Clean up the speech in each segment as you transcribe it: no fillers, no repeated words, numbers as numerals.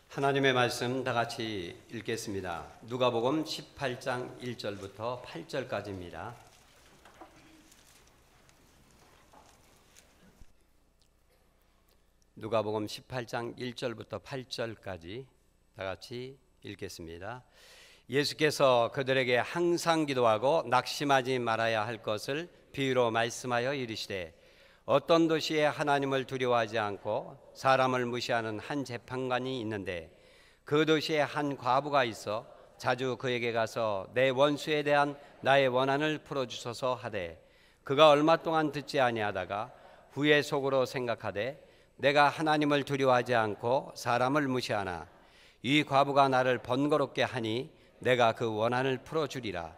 하나님의 말씀 다 같이 읽겠습니다. 누가복음 18장 1절부터 8절까지입니다. 누가복음 18장 1절부터 8절까지 다 같이 읽겠습니다. 예수께서 그들에게 항상 기도하고 낙심하지 말아야 할 것을 비유로 말씀하여 이르시되, 어떤 도시에 하나님을 두려워하지 않고 사람을 무시하는 한 재판관이 있는데, 그 도시에 한 과부가 있어 자주 그에게 가서 내 원수에 대한 나의 원한을 풀어주소서 하되, 그가 얼마 동안 듣지 아니하다가 후에 속으로 생각하되, 내가 하나님을 두려워하지 않고 사람을 무시하나 이 과부가 나를 번거롭게 하니 내가 그 원한을 풀어주리라.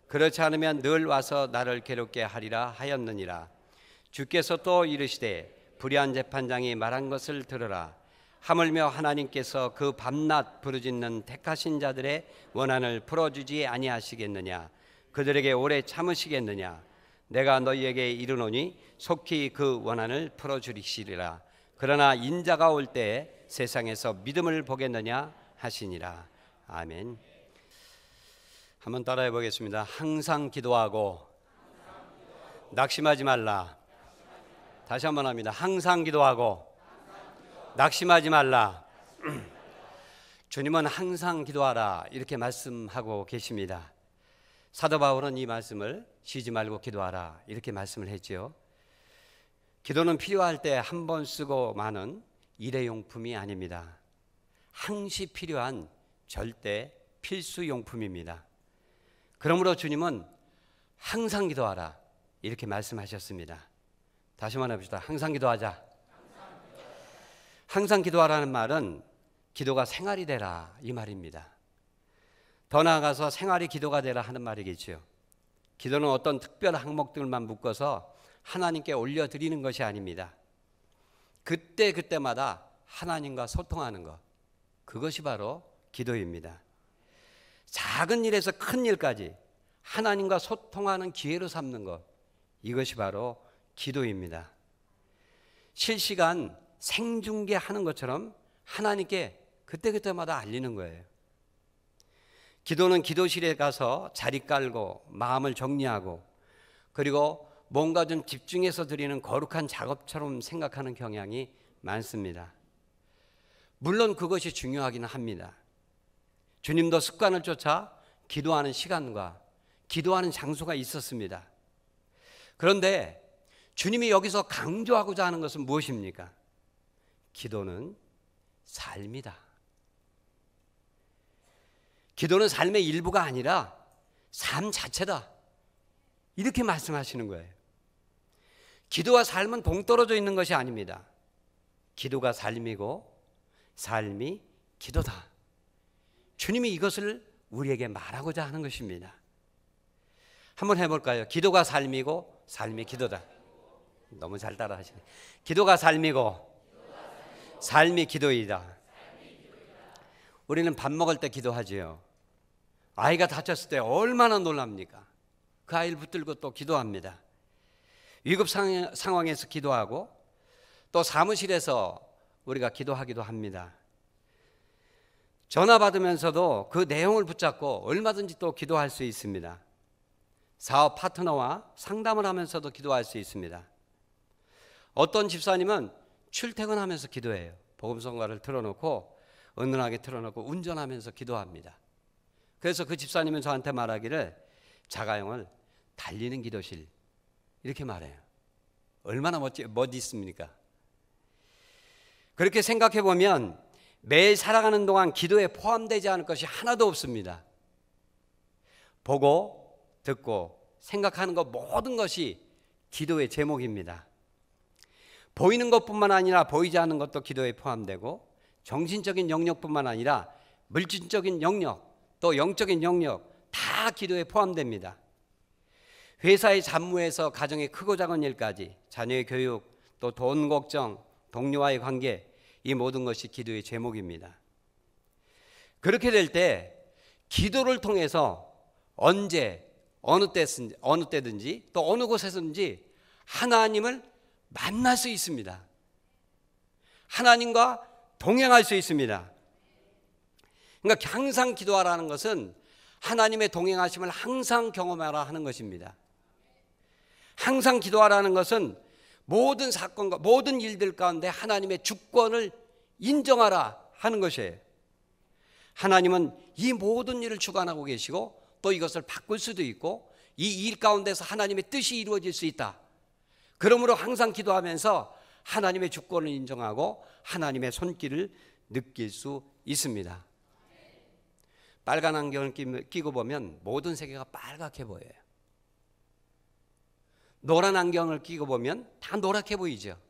그렇지 않으면 늘 와서 나를 괴롭게 하리라 하였느니라. 주께서 또 이르시되, 불의한 재판장이 말한 것을 들으라. 하물며 하나님께서 그 밤낮 부르짖는 택하신 자들의 원한을 풀어주지 아니하시겠느냐? 그들에게 오래 참으시겠느냐? 내가 너희에게 이르노니 속히 그 원한을 풀어주시리라. 그러나 인자가 올 때에 세상에서 믿음을 보겠느냐 하시니라. 아멘. 한번 따라해 보겠습니다. 항상 기도하고 낙심하지 말라. 다시 한번 합니다. 항상 기도하고 낙심하지 말라. 주님은 항상 기도하라 이렇게 말씀하고 계십니다. 사도 바울은 이 말씀을 쉬지 말고 기도하라 이렇게 말씀을 했지요. 기도는 필요할 때 한 번 쓰고 마는 일회용품이 아닙니다. 항시 필요한 절대 필수용품입니다. 그러므로 주님은 항상 기도하라 이렇게 말씀하셨습니다. 다시 한번 해봅시다. 항상 기도하자. 항상 기도하라는 말은 기도가 생활이 되라 이 말입니다. 더 나아가서 생활이 기도가 되라 하는 말이겠죠. 기도는 어떤 특별한 항목들만 묶어서 하나님께 올려드리는 것이 아닙니다. 그때마다 하나님과 소통하는 것, 그것이 바로 기도입니다. 작은 일에서 큰 일까지 하나님과 소통하는 기회로 삼는 것, 이것이 바로 기도입니다. 실시간 생중계하는 것처럼 하나님께 그때마다 알리는 거예요. 기도는 기도실에 가서 자리 깔고 마음을 정리하고, 그리고 뭔가 좀 집중해서 드리는 거룩한 작업처럼 생각하는 경향이 많습니다. 물론 그것이 중요하기는 합니다. 주님도 습관을 쫓아 기도하는 시간과 기도하는 장소가 있었습니다. 그런데 주님이 여기서 강조하고자 하는 것은 무엇입니까? 기도는 삶이다. 기도는 삶의 일부가 아니라 삶 자체다. 이렇게 말씀하시는 거예요. 기도와 삶은 동떨어져 있는 것이 아닙니다. 기도가 삶이고 삶이 기도다. 주님이 이것을 우리에게 말하고자 하는 것입니다. 한번 해볼까요? 기도가 삶이고 삶이 기도다. 너무 잘 따라 하시네. 기도가 삶이고 삶이 기도이다. 우리는 밥 먹을 때 기도하지요. 아이가 다쳤을 때 얼마나 놀랍니까? 그 아이를 붙들고 또 기도합니다. 위급 상황에서 기도하고, 또 사무실에서 우리가 기도하기도 합니다. 전화 받으면서도 그 내용을 붙잡고 얼마든지 또 기도할 수 있습니다. 사업 파트너와 상담을 하면서도 기도할 수 있습니다. 어떤 집사님은 출퇴근하면서 기도해요. 복음성가를 틀어놓고 은은하게 틀어놓고 운전하면서 기도합니다. 그래서 그 집사님은 저한테 말하기를 자가용을 달리는 기도실 이렇게 말해요. 얼마나 멋있습니까? 그렇게 생각해 보면 매일 살아가는 동안 기도에 포함되지 않을 것이 하나도 없습니다. 보고 듣고 생각하는 것 모든 것이 기도의 제목입니다. 보이는 것뿐만 아니라 보이지 않는 것도 기도에 포함되고, 정신적인 영역뿐만 아니라 물질적인 영역, 또 영적인 영역 다 기도에 포함됩니다. 회사의 잡무에서 가정의 크고 작은 일까지, 자녀의 교육, 또 돈 걱정, 동료와의 관계, 이 모든 것이 기도의 제목입니다. 그렇게 될 때 기도를 통해서 언제 어느 때든지 또 어느 곳에서든지 하나님을 만날 수 있습니다. 하나님과 동행할 수 있습니다. 그러니까 항상 기도하라는 것은 하나님의 동행하심을 항상 경험하라 하는 것입니다. 항상 기도하라는 것은 모든 사건과 모든 일들 가운데 하나님의 주권을 인정하라 하는 것이에요. 하나님은 이 모든 일을 주관하고 계시고 또 이것을 바꿀 수도 있고 이 일 가운데서 하나님의 뜻이 이루어질 수 있다. 그러므로 항상 기도하면서 하나님의 주권을 인정하고 하나님의 손길을 느낄 수 있습니다. 빨간 안경을 끼고 보면 모든 세계가 빨갛게 보여요. 노란 안경을 끼고 보면 다 노랗게 보이죠.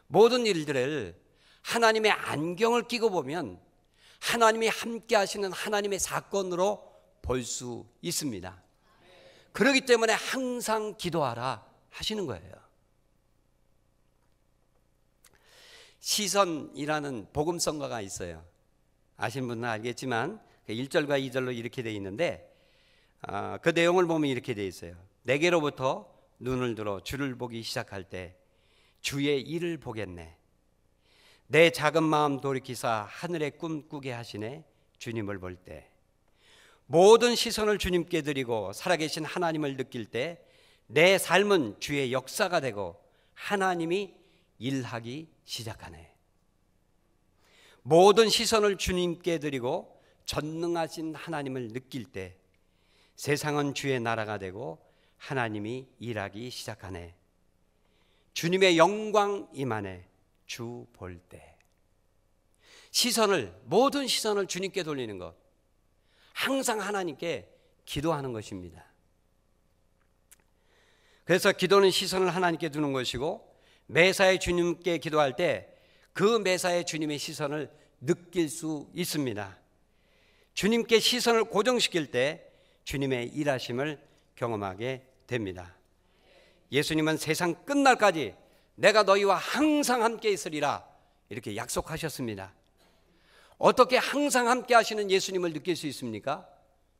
모든 일들을 하나님의 안경을 끼고 보면 하나님이 함께 하시는 하나님의 사건으로 볼 수 있습니다. 그렇기 때문에 항상 기도하라 하시는 거예요. 시선이라는 복음성가가 있어요. 아시는 분은 알겠지만 1절과 2절로 이렇게 되어 있는데 그 내용을 보면 이렇게 되어 있어요. 내게로부터 눈을 들어 주를 보기 시작할 때 주의 일을 보겠네. 내 작은 마음 돌이키사 하늘에 꿈꾸게 하시네. 주님을 볼 때 모든 시선을 주님께 드리고 살아계신 하나님을 느낄 때 내 삶은 주의 역사가 되고 하나님이 일하기 시작하네. 모든 시선을 주님께 드리고 전능하신 하나님을 느낄 때 세상은 주의 나라가 되고 하나님이 일하기 시작하네. 주님의 영광 임하네. 주 볼 때 모든 시선을 주님께 돌리는 것, 항상 하나님께 기도하는 것입니다. 그래서 기도는 시선을 하나님께 두는 것이고 매사에 주님께 기도할 때 그 매사에 주님의 시선을 느낄 수 있습니다. 주님께 시선을 고정시킬 때 주님의 일하심을 경험하게 됩니다. 예수님은 세상 끝날까지 내가 너희와 항상 함께 있으리라 이렇게 약속하셨습니다. 어떻게 항상 함께 하시는 예수님을 느낄 수 있습니까?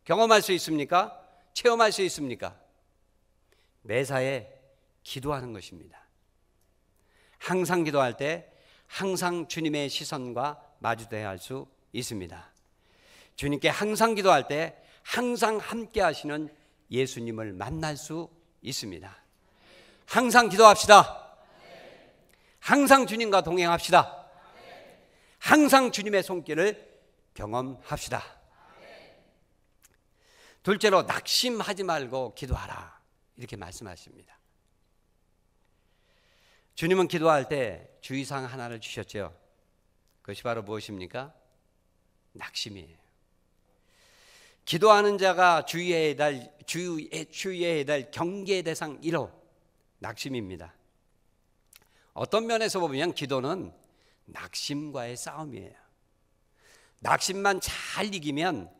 경험할 수 있습니까? 체험할 수 있습니까? 매사에 기도하는 것입니다. 항상 기도할 때 항상 주님의 시선과 마주대야 할 수 있습니다. 주님께 항상 기도할 때 항상 함께 하시는 예수님을 만날 수 있습니다. 항상 기도합시다. 항상 주님과 동행합시다. 항상 주님의 손길을 경험합시다. 둘째로 낙심하지 말고 기도하라 이렇게 말씀하십니다. 주님은 기도할 때 주의사항 하나를 주셨죠. 그것이 바로 무엇입니까? 낙심이에요. 기도하는 자가 주의해야 될 경계의 대상 1호 낙심입니다. 어떤 면에서 보면 기도는 낙심과의 싸움이에요. 낙심만 잘 이기면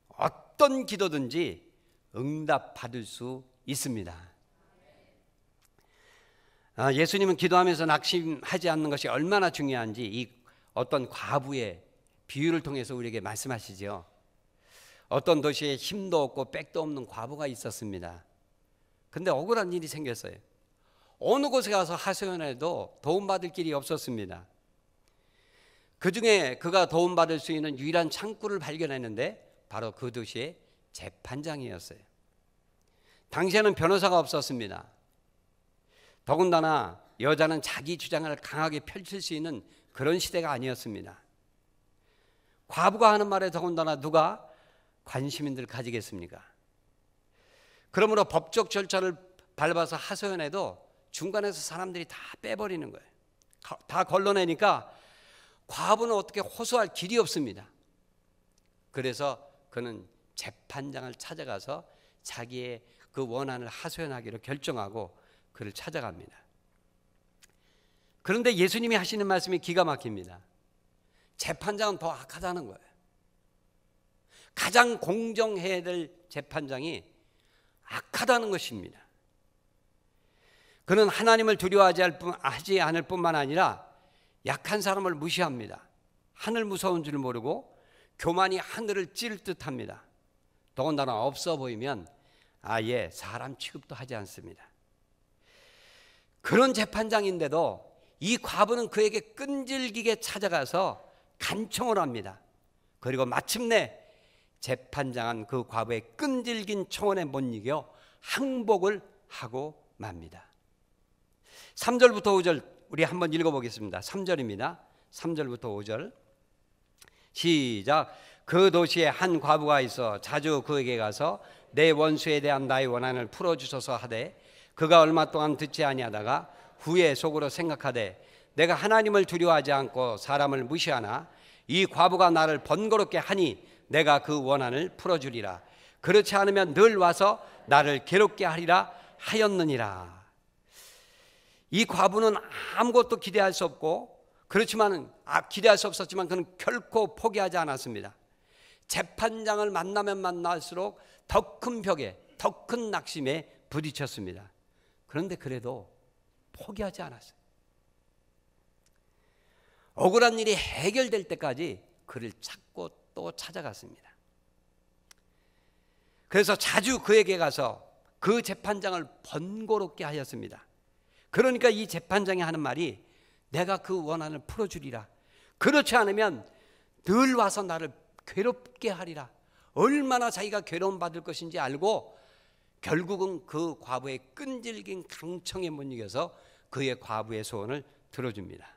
어떤 기도든지 응답받을 수 있습니다. 예수님은 기도하면서 낙심하지 않는 것이 얼마나 중요한지 이 어떤 과부의 비유를 통해서 우리에게 말씀하시죠. 어떤 도시에 힘도 없고 백도 없는 과부가 있었습니다. 근데 억울한 일이 생겼어요. 어느 곳에 가서 하소연해도 도움받을 길이 없었습니다. 그 중에 그가 도움받을 수 있는 유일한 창구를 발견했는데 바로 그 도시의 재판장이었어요. 당시에는 변호사가 없었습니다. 더군다나 여자는 자기 주장을 강하게 펼칠 수 있는 그런 시대가 아니었습니다. 과부가 하는 말에 더군다나 누가 관심인들 가지겠습니까? 그러므로 법적 절차를 밟아서 하소연해도 중간에서 사람들이 다 빼버리는 거예요. 다 걸러내니까 과부는 어떻게 호소할 길이 없습니다. 그래서 그는 재판장을 찾아가서 자기의 그 원한을 하소연하기로 결정하고 그를 찾아갑니다. 그런데 예수님이 하시는 말씀이 기가 막힙니다. 재판장은 더 악하다는 거예요. 가장 공정해야 될 재판장이 악하다는 것입니다. 그는 하나님을 두려워하지 않을 뿐만 아니라 약한 사람을 무시합니다. 하늘 무서운 줄 모르고 교만이 하늘을 찌를 듯합니다. 더군다나 없어 보이면 아예 사람 취급도 하지 않습니다. 그런 재판장인데도 이 과부는 그에게 끈질기게 찾아가서 간청을 합니다. 그리고 마침내 재판장은 그 과부의 끈질긴 청원에 못 이겨 항복을 하고 맙니다. 3절부터 5절 우리 한번 읽어보겠습니다. 3절입니다. 3절부터 5절 시작. 그 도시에 한 과부가 있어 자주 그에게 가서 내 원수에 대한 나의 원한을 풀어주소서 하되 그가 얼마 동안 듣지 아니하다가 후에 속으로 생각하되 내가 하나님을 두려워하지 않고 사람을 무시하나 이 과부가 나를 번거롭게 하니 내가 그 원한을 풀어주리라. 그렇지 않으면 늘 와서 나를 괴롭게 하리라 하였느니라. 이 과부는 아무것도 기대할 수 없고 그렇지만 기대할 수 없었지만 그는 결코 포기하지 않았습니다. 재판장을 만나면 만날수록 더 큰 벽에 더 큰 낙심에 부딪혔습니다. 그런데 그래도 포기하지 않았어요. 억울한 일이 해결될 때까지 그를 찾고 또 찾아갔습니다. 그래서 자주 그에게 가서 그 재판장을 번거롭게 하였습니다. 그러니까 이 재판장이 하는 말이 내가 그 원한을 풀어주리라. 그렇지 않으면 늘 와서 나를 괴롭게 하리라. 얼마나 자기가 괴로움 받을 것인지 알고 결국은 그 과부의 끈질긴 강청에 못 이겨서 그의 과부의 소원을 들어줍니다.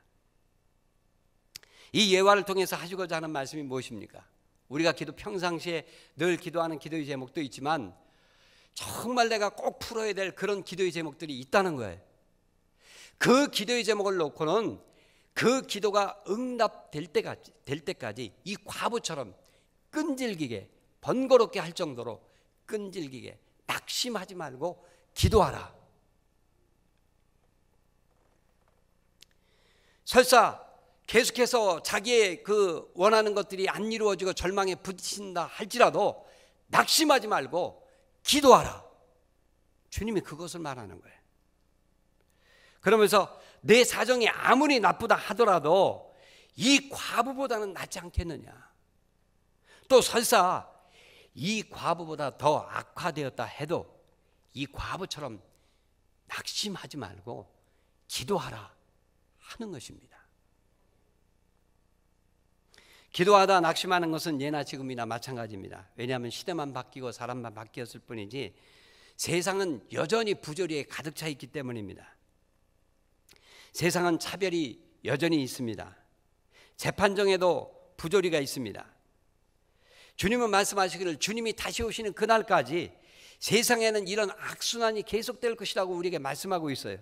이 예화를 통해서 하시고자 하는 말씀이 무엇입니까? 우리가 평상시에 늘 기도하는 기도의 제목도 있지만 정말 내가 꼭 풀어야 될 그런 기도의 제목들이 있다는 거예요. 그 기도의 제목을 놓고는 그 기도가 응답될 때까지 이 과부처럼 끈질기게 번거롭게 할 정도로 끈질기게 낙심하지 말고 기도하라. 설사 계속해서 자기의 그 원하는 것들이 안 이루어지고 절망에 부딪힌다 할지라도 낙심하지 말고 기도하라. 주님이 그것을 말하는 거예요. 그러면서 내 사정이 아무리 나쁘다 하더라도 이 과부보다는 낫지 않겠느냐. 또 설사 이 과부보다 더 악화되었다 해도 이 과부처럼 낙심하지 말고 기도하라 하는 것입니다. 기도하다 낙심하는 것은 예나 지금이나 마찬가지입니다. 왜냐하면 시대만 바뀌고 사람만 바뀌었을 뿐이지 세상은 여전히 부조리에 가득 차 있기 때문입니다. 세상은 차별이 여전히 있습니다. 재판정에도 부조리가 있습니다. 주님은 말씀하시기를 주님이 다시 오시는 그날까지 세상에는 이런 악순환이 계속될 것이라고 우리에게 말씀하고 있어요.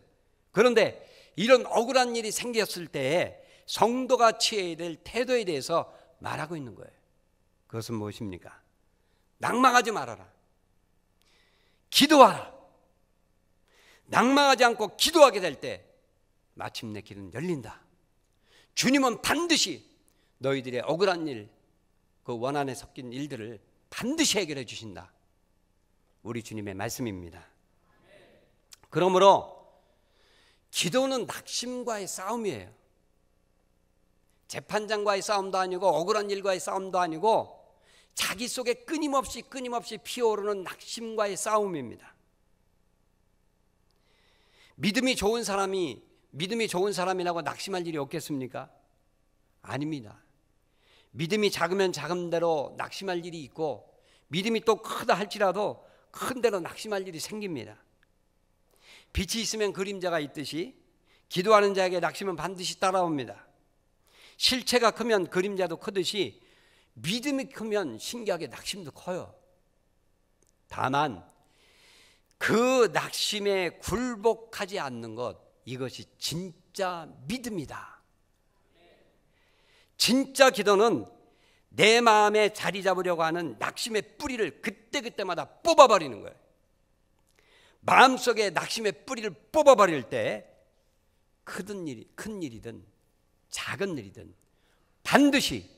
그런데 이런 억울한 일이 생겼을 때에 성도가 취해야 될 태도에 대해서 말하고 있는 거예요. 그것은 무엇입니까? 낭망하지 말아라. 기도하라. 낭망하지 않고 기도하게 될 때 마침내 길은 열린다. 주님은 반드시 너희들의 억울한 일, 그 원한에 섞인 일들을 반드시 해결해 주신다. 우리 주님의 말씀입니다. 그러므로 기도는 낙심과의 싸움이에요. 재판장과의 싸움도 아니고 억울한 일과의 싸움도 아니고 자기 속에 끊임없이 피어오르는 낙심과의 싸움입니다. 믿음이 좋은 사람이라고 낙심할 일이 없겠습니까? 아닙니다. 믿음이 작으면 작은 대로 낙심할 일이 있고 믿음이 또 크다 할지라도 큰 대로 낙심할 일이 생깁니다. 빛이 있으면 그림자가 있듯이 기도하는 자에게 낙심은 반드시 따라옵니다. 실체가 크면 그림자도 크듯이 믿음이 크면 신기하게 낙심도 커요. 다만 그 낙심에 굴복하지 않는 것, 이것이 진짜 믿음이다. 진짜 기도는 내 마음에 자리 잡으려고 하는 낙심의 뿌리를 그때그때마다 뽑아버리는 거예요. 마음속에 낙심의 뿌리를 뽑아버릴 때 큰 일이든 작은 일이든 반드시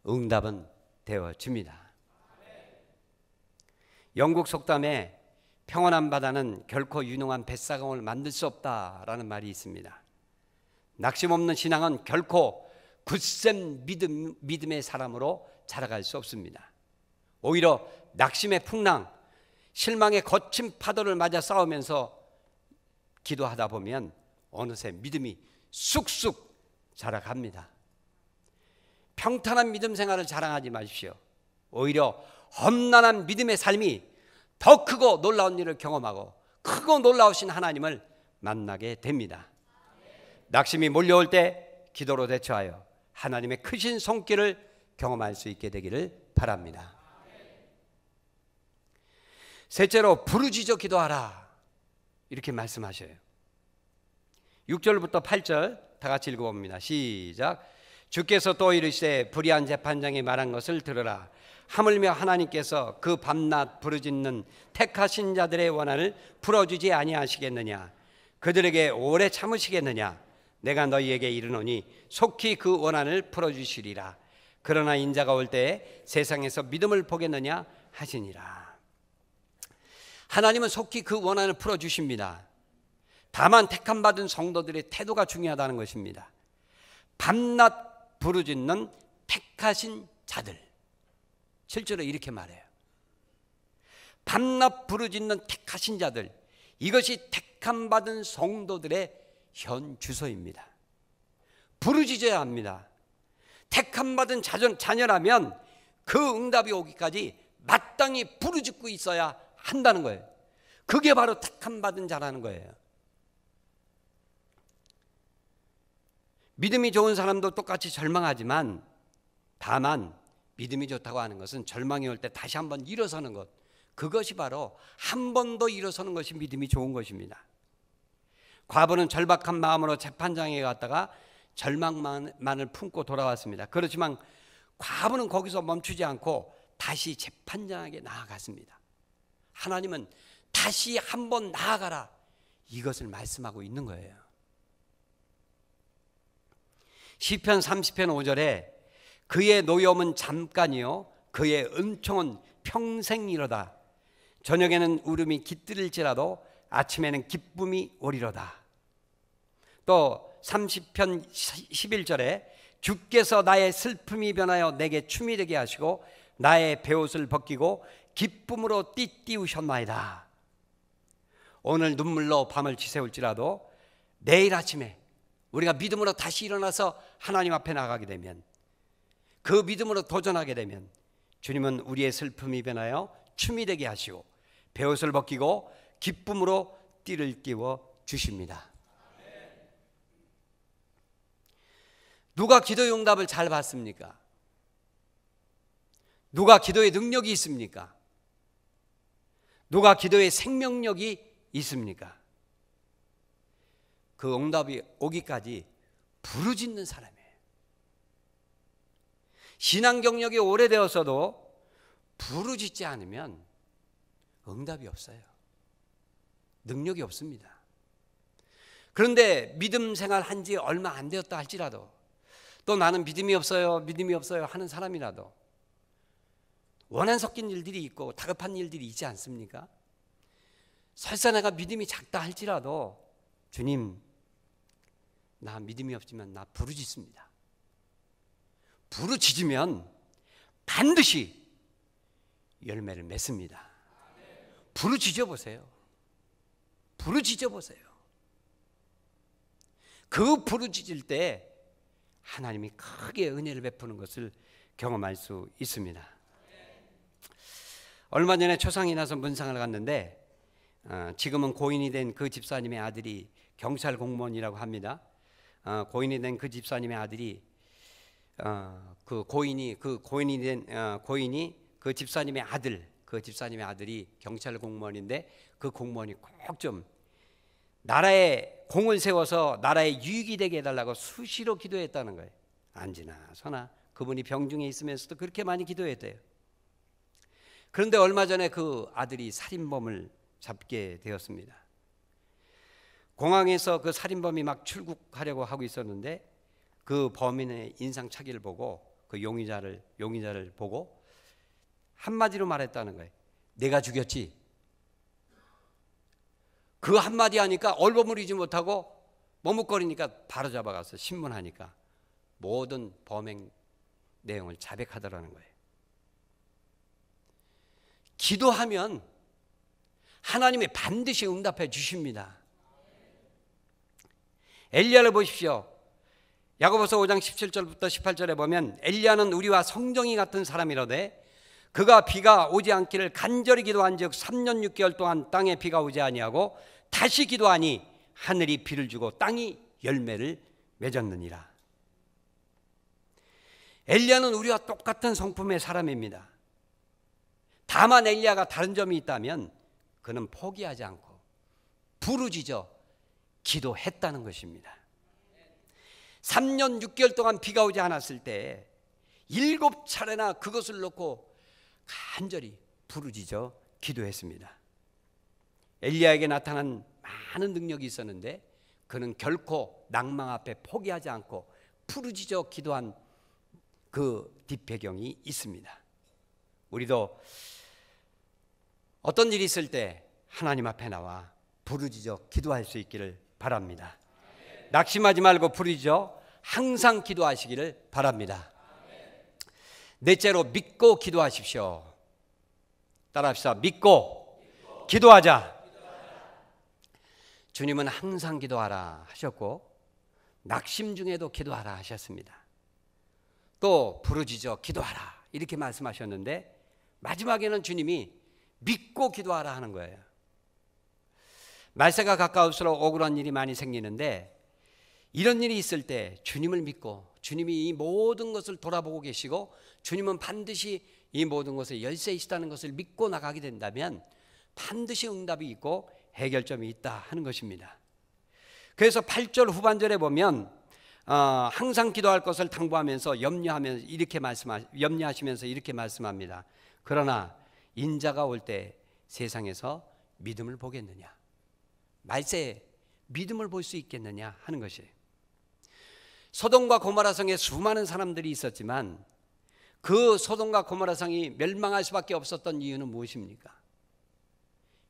응답은 되어집니다. 영국 속담에 평온한 바다는 결코 유능한 뱃사공을 만들 수 없다라는 말이 있습니다. 낙심 없는 신앙은 결코 굳센 믿음의 사람으로 자라갈 수 없습니다. 오히려 낙심의 풍랑, 실망의 거친 파도를 맞아 싸우면서 기도하다 보면 어느새 믿음이 쑥쑥 자라갑니다. 평탄한 믿음 생활을 자랑하지 마십시오. 오히려 험난한 믿음의 삶이 더 크고 놀라운 일을 경험하고 크고 놀라우신 하나님을 만나게 됩니다. 낙심이 몰려올 때 기도로 대처하여 하나님의 크신 손길을 경험할 수 있게 되기를 바랍니다. 셋째로 부르짖어 기도하라 이렇게 말씀하셔요. 6절부터 8절 다 같이 읽어봅니다. 시작. 주께서 또 이르시되 불의한 재판장이 말한 것을 들으라. 하물며 하나님께서 그 밤낮 부르짖는 택하신 자들의 원한을 풀어주지 아니하시겠느냐. 그들에게 오래 참으시겠느냐. 내가 너희에게 이르노니 속히 그 원한을 풀어주시리라. 그러나 인자가 올 때에 세상에서 믿음을 보겠느냐 하시니라. 하나님은 속히 그 원한을 풀어주십니다. 다만 택함받은 성도들의 태도가 중요하다는 것입니다. 밤낮 부르짖는 택하신 자들, 실제로 이렇게 말해요. 밤낮 부르짖는 택하신 자들, 이것이 택함받은 성도들의 현 주소입니다. 부르짖어야 합니다. 택함받은 자녀라면 그 응답이 오기까지 마땅히 부르짖고 있어야 한다는 거예요. 그게 바로 택함받은 자라는 거예요. 믿음이 좋은 사람도 똑같이 절망하지만 다만 믿음이 좋다고 하는 것은 절망이 올 때 다시 한번 일어서는 것, 그것이 바로 한 번 더 일어서는 것이 믿음이 좋은 것입니다. 과부는 절박한 마음으로 재판장에 갔다가 절망만을 품고 돌아왔습니다. 그렇지만 과부는 거기서 멈추지 않고 다시 재판장에게 나아갔습니다. 하나님은 다시 한번 나아가라 이것을 말씀하고 있는 거예요. 시편 30편 5절에 그의 노여움은 잠깐이요 그의 은총은 평생이로다. 저녁에는 울음이 깃들일지라도 아침에는 기쁨이 오리로다. 또 30편 11절에 주께서 나의 슬픔이 변하여 내게 춤이 되게 하시고 나의 베옷을 벗기고 기쁨으로 띠띠우셨나이다. 오늘 눈물로 밤을 지새울지라도 내일 아침에 우리가 믿음으로 다시 일어나서 하나님 앞에 나가게 되면, 그 믿음으로 도전하게 되면 주님은 우리의 슬픔이 변하여 춤이 되게 하시고 베옷을 벗기고 기쁨으로 띠를 띄워 주십니다. 누가 기도의 응답을 잘 받습니까? 누가 기도의 능력이 있습니까? 누가 기도의 생명력이 있습니까? 그 응답이 오기까지 부르짖는 사람이에요. 신앙 경력이 오래되었어도 부르짖지 않으면 응답이 없어요. 능력이 없습니다. 그런데 믿음 생활 한 지 얼마 안 되었다 할지라도, 또 나는 믿음이 없어요 하는 사람이라도 원한 섞인 일들이 있고 다급한 일들이 있지 않습니까? 설사 내가 믿음이 작다 할지라도 주님, 나 믿음이 없지만 나 부르짖습니다. 부르짖으면 반드시 열매를 맺습니다. 부르짖어 보세요. 부르짖어 보세요. 그 부르짖을 때 하나님이 크게 은혜를 베푸는 것을 경험할 수 있습니다. 얼마 전에 초상이 나서 문상을 갔는데 지금은 고인이 된 그 집사님의 아들이 경찰 공무원이라고 합니다. 고인이 된 그 집사님의 아들이 그 집사님의 아들이 경찰 공무원인데 그 공무원이 꼭 좀 나라에 공을 세워서 나라에 유익이 되게 해달라고 수시로 기도했다는 거예요. 안지나 서나 그분이 병중에 있으면서도 그렇게 많이 기도했대요. 그런데 얼마 전에 그 아들이 살인범을 잡게 되었습니다. 공항에서 그 살인범이 막 출국하려고 하고 있었는데 그 범인의 인상착의를 보고 그 용의자를 보고 한마디로 말했다는 거예요. 내가 죽였지. 그 한마디 하니까 얼버무리지 못하고 머뭇거리니까 바로 잡아가서 신문하니까 모든 범행 내용을 자백하더라는 거예요. 기도하면 하나님이 반드시 응답해 주십니다. 엘리야를 보십시오. 야고보서 5장 17절부터 18절에 보면 엘리야는 우리와 성정이 같은 사람이로되 그가 비가 오지 않기를 간절히 기도한즉 3년 6개월 동안 땅에 비가 오지 아니하고 다시 기도하니 하늘이 비를 주고 땅이 열매를 맺었느니라. 엘리야는 우리와 똑같은 성품의 사람입니다. 다만 엘리야가 다른 점이 있다면 그는 포기하지 않고 부르짖어 기도했다는 것입니다. 3년 6개월 동안 비가 오지 않았을 때 7차례나 그것을 놓고 간절히 부르짖어 기도했습니다. 엘리야에게 나타난 많은 능력이 있었는데 그는 결코 낭망 앞에 포기하지 않고 부르짖어 기도한 그 뒷배경이 있습니다. 우리도 어떤 일이 있을 때 하나님 앞에 나와 부르짖어 기도할 수 있기를 바랍니다. 낙심하지 말고 부르짖어 항상 기도하시기를 바랍니다. 넷째로 믿고 기도하십시오. 따라합시다. 믿고 기도하자. 주님은 항상 기도하라 하셨고 낙심 중에도 기도하라 하셨습니다. 또 부르짖어 기도하라 이렇게 말씀하셨는데 마지막에는 주님이 믿고 기도하라 하는 거예요. 말세가 가까울수록 억울한 일이 많이 생기는데 이런 일이 있을 때 주님을 믿고 주님이 이 모든 것을 돌아보고 계시고 주님은 반드시 이 모든 것에 열세이시다는 것을 믿고 나가게 된다면 반드시 응답이 있고 해결점이 있다 하는 것입니다. 그래서 8절 후반절에 보면 항상 기도할 것을 당부하면서 염려하시면서 이렇게 말씀합니다. 그러나 인자가 올 때 세상에서 믿음을 보겠느냐, 말세에 믿음을 볼 수 있겠느냐 하는 것이에요. 소돔과 고모라 성에 수많은 사람들이 있었지만 그 소돔과 고모라 성이 멸망할 수밖에 없었던 이유는 무엇입니까?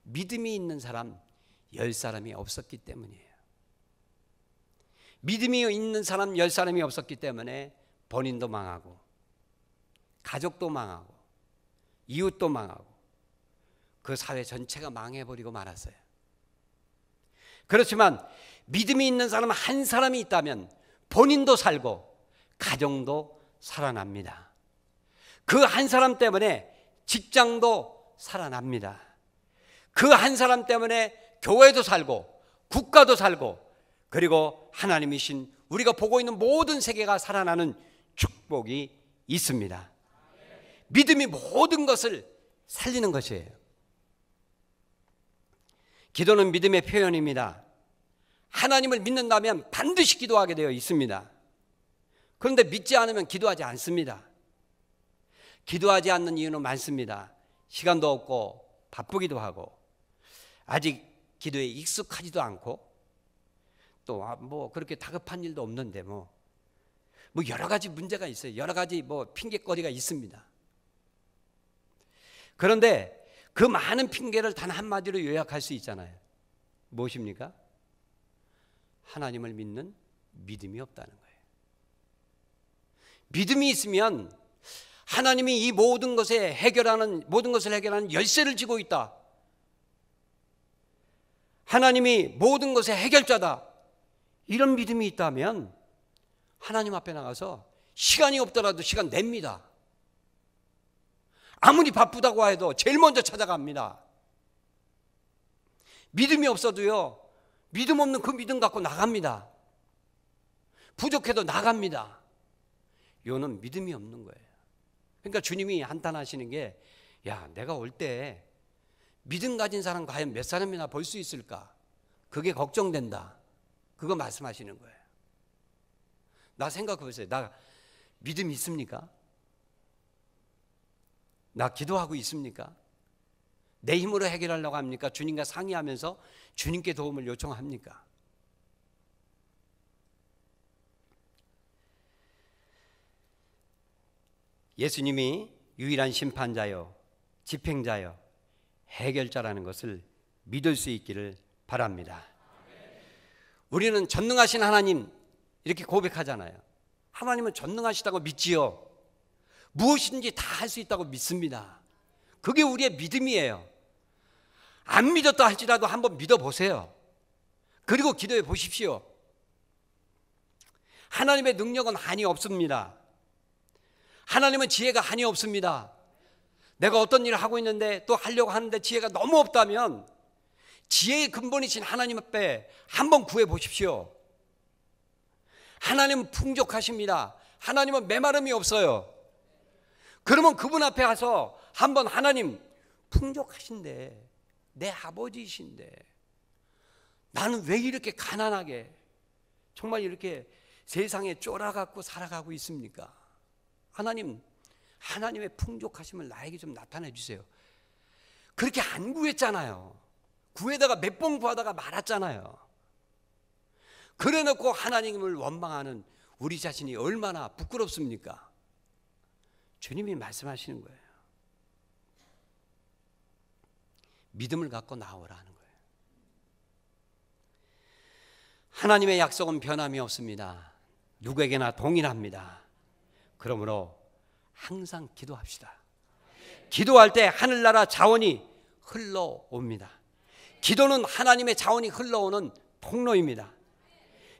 믿음이 있는 사람 10사람이 없었기 때문이에요. 믿음이 있는 사람 10사람이 없었기 때문에 본인도 망하고 가족도 망하고 이웃도 망하고 그 사회 전체가 망해버리고 말았어요. 그렇지만 믿음이 있는 사람 한 사람이 있다면 본인도 살고 가정도 살아납니다. 그 한 사람 때문에 직장도 살아납니다. 그 한 사람 때문에 교회도 살고 국가도 살고 그리고 하나님이신 우리가 보고 있는 모든 세계가 살아나는 축복이 있습니다. 믿음이 모든 것을 살리는 것이에요. 기도는 믿음의 표현입니다. 하나님을 믿는다면 반드시 기도하게 되어 있습니다. 그런데 믿지 않으면 기도하지 않습니다. 기도하지 않는 이유는 많습니다. 시간도 없고 바쁘기도 하고 아직 기도에 익숙하지도 않고 또 뭐 그렇게 다급한 일도 없는데 뭐 여러 가지 문제가 있어요. 여러 가지 핑계거리가 있습니다. 그런데 그 많은 핑계를 단 한마디로 요약할 수 있잖아요. 무엇입니까? 하나님을 믿는 믿음이 없다는 거예요. 믿음이 있으면 하나님이 이 모든 것을 해결하는 열쇠를 쥐고 있다. 하나님이 모든 것의 해결자다. 이런 믿음이 있다면 하나님 앞에 나가서 시간이 없더라도 시간 냅니다. 아무리 바쁘다고 해도 제일 먼저 찾아갑니다. 믿음이 없어도요, 믿음 없는 그 믿음 갖고 나갑니다. 부족해도 나갑니다. 이거는 믿음이 없는 거예요. 그러니까 주님이 한탄하시는 게, 야, 내가 올 때 믿음 가진 사람 과연 몇 사람이나 볼 수 있을까? 그게 걱정된다. 그거 말씀하시는 거예요. 나 생각해 보세요. 나 믿음 있습니까? 나 기도하고 있습니까? 내 힘으로 해결하려고 합니까? 주님과 상의하면서 주님께 도움을 요청합니까? 예수님이 유일한 심판자요, 집행자요, 해결자라는 것을 믿을 수 있기를 바랍니다. 우리는 전능하신 하나님 이렇게 고백하잖아요. 하나님은 전능하시다고 믿지요. 무엇인지 다 할 수 있다고 믿습니다. 그게 우리의 믿음이에요. 안 믿었다 할지라도 한번 믿어보세요. 그리고 기도해 보십시오. 하나님의 능력은 한이 없습니다. 하나님은 지혜가 한이 없습니다. 내가 어떤 일을 하고 있는데 또 하려고 하는데 지혜가 너무 없다면 지혜의 근본이신 하나님 앞에 한번 구해 보십시오. 하나님은 풍족하십니다. 하나님은 메마름이 없어요. 그러면 그분 앞에 가서 한번 하나님 풍족하신데, 내 아버지이신데 나는 왜 이렇게 가난하게 정말 이렇게 세상에 쫄아갖고 살아가고 있습니까? 하나님, 하나님의 풍족하심을 나에게 좀 나타내 주세요. 그렇게 안 구했잖아요. 구해다가 몇 번 구하다가 말았잖아요. 그래놓고 하나님을 원망하는 우리 자신이 얼마나 부끄럽습니까? 주님이 말씀하시는 거예요. 믿음을 갖고 나오라는 거예요. 하나님의 약속은 변함이 없습니다. 누구에게나 동일합니다. 그러므로 항상 기도합시다. 기도할 때 하늘나라 자원이 흘러옵니다. 기도는 하나님의 자원이 흘러오는 통로입니다.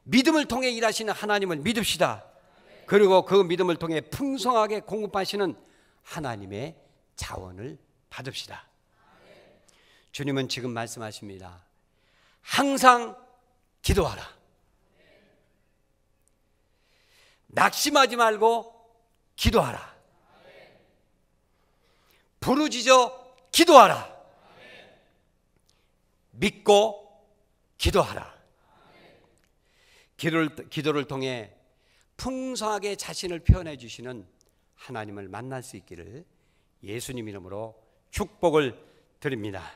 믿음을 통해 일하시는 하나님을 믿읍시다. 그리고 그 믿음을 통해 풍성하게 공급하시는 하나님의 자원을 받읍시다. 주님은 지금 말씀하십니다. 항상 기도하라. 낙심하지 말고 기도하라. 부르짖어 기도하라. 믿고 기도하라. 기도를 통해 풍성하게 자신을 표현해 주시는 하나님을 만날 수 있기를 예수님 이름으로 축복을 드립니다.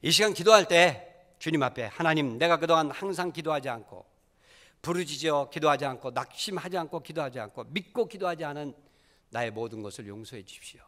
이 시간 기도할 때 주님 앞에 하나님, 내가 그동안 항상 기도하지 않고 부르짖어 기도하지 않고 낙심하지 않고 기도하지 않고 믿고 기도하지 않은 나의 모든 것을 용서해 주십시오.